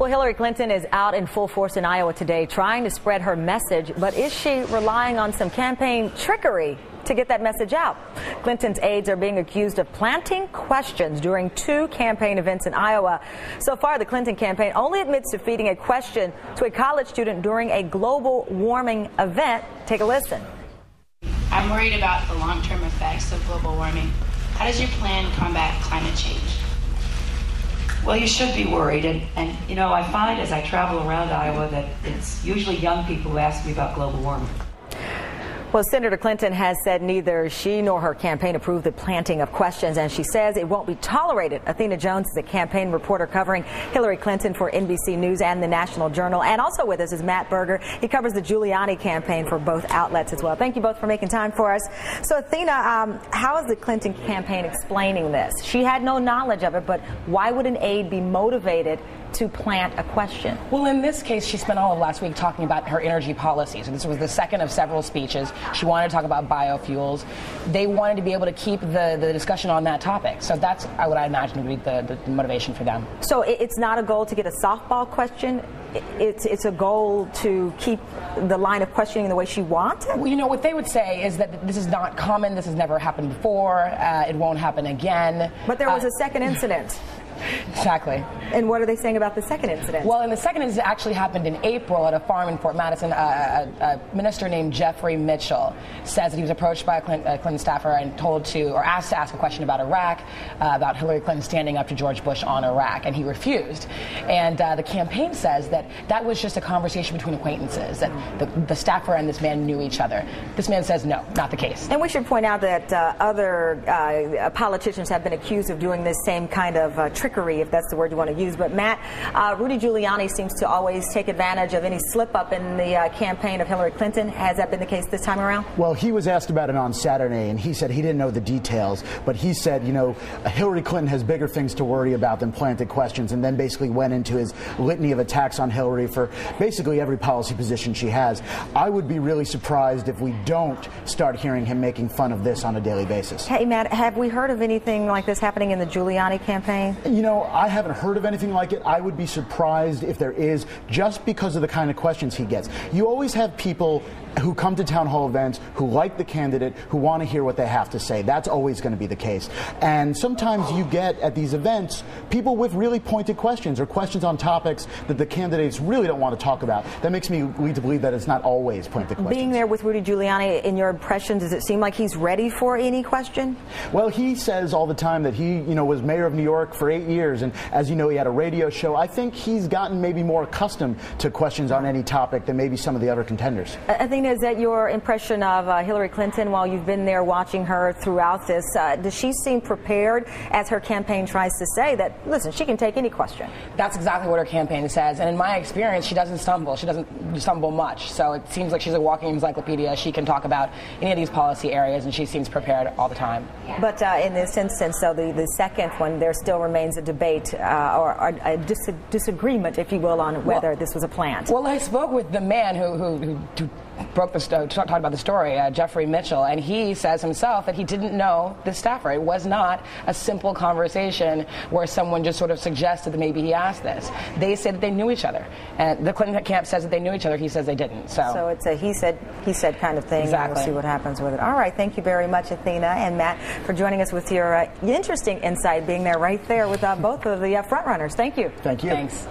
Well, Hillary Clinton is out in full force in Iowa today trying to spread her message, but is she relying on some campaign trickery to get that message out? Clinton's aides are being accused of planting questions during two campaign events in Iowa. So far, the Clinton campaign only admits to feeding a question to a college student during a global warming event. Take a listen. I'm worried about the long-term effects of global warming. How does your plan combat climate change? Well, you should be worried, and you know, I find as I travel around Iowa that it's usually young people who ask me about global warming. Well, Senator Clinton has said neither she nor her campaign approve the planting of questions, and she says it won't be tolerated. Athena Jones is a campaign reporter covering Hillary Clinton for NBC News and the National Journal. And also with us is Matt Berger. He covers the Giuliani campaign for both outlets as well. Thank you both for making time for us. So, Athena, how is the Clinton campaign explaining this? She had no knowledge of it, but why would an aide be motivated to plant a question? Well, in this case, she spent all of last week talking about her energy policies. And this was the second of several speeches. She wanted to talk about biofuels. They wanted to be able to keep the discussion on that topic. So that's what I imagine would be the motivation for them. So it's not a goal to get a softball question. It's a goal to keep the line of questioning the way she wants it? Well, you know, what they would say is that this is not common. This has never happened before. It won't happen again. But there was a second incident. Exactly. And what are they saying about the second incident? Well, the second incident actually happened in April at a farm in Fort Madison. A minister named Jeffrey Mitchell says that he was approached by a Clinton staffer and asked to ask a question about Iraq, about Hillary Clinton standing up to George Bush on Iraq, and he refused. And the campaign says that was just a conversation between acquaintances, that the staffer and this man knew each other. This man says no, not the case. And we should point out that other politicians have been accused of doing this same kind of trickery, if that's the word you want to use. But Matt, Rudy Giuliani seems to always take advantage of any slip-up in the campaign of Hillary Clinton. Has that been the case this time around? Well, he was asked about it on Saturday, and he said he didn't know the details. But he said, you know, Hillary Clinton has bigger things to worry about than planted questions, and then basically went into his litany of attacks on Hillary for basically every policy position she has. I would be really surprised if we don't start hearing him making fun of this on a daily basis. Hey, Matt, have we heard of anything like this happening in the Giuliani campaign? You know, I haven't heard of anything like it. I would be surprised if there is, just because of the kind of questions he gets. You always have people who come to town hall events who like the candidate, who want to hear what they have to say. That's always going to be the case. And sometimes you get at these events people with really pointed questions, or questions on topics that the candidates really don't want to talk about. That makes me lead to believe that it's not always pointed questions. Being there with Rudy Giuliani, in your impression, does it seem like he's ready for any question? Well, he says all the time that he, you know, was mayor of New York for 8 years, and as you know, he had a radio show. I think he's gotten maybe more accustomed to questions on any topic than maybe some of the other contenders. I think, is that your impression of Hillary Clinton while you've been there watching her throughout this? Does she seem prepared, as her campaign tries to say, that, listen, she can take any question? That's exactly what her campaign says. And in my experience, she doesn't stumble. She doesn't stumble much. So it seems like she's a walking encyclopedia. She can talk about any of these policy areas, and she seems prepared all the time. But in this instance, so the second one, there still remains a debate or a disagreement, if you will, on whether this was a plant. Well, I spoke with the man who talked about the story, Jeffrey Mitchell, and he says himself that he didn't know the staffer. It was not a simple conversation where someone just sort of suggested that maybe he asked this. They said that they knew each other, and the Clinton camp says that they knew each other. He says they didn't. So it's a he said kind of thing. Exactly. We'll see what happens with it. All right, thank you very much, Athena and Matt, for joining us with your interesting insight, being there right there with both of the front runners. Thank you. Thank you. Thanks.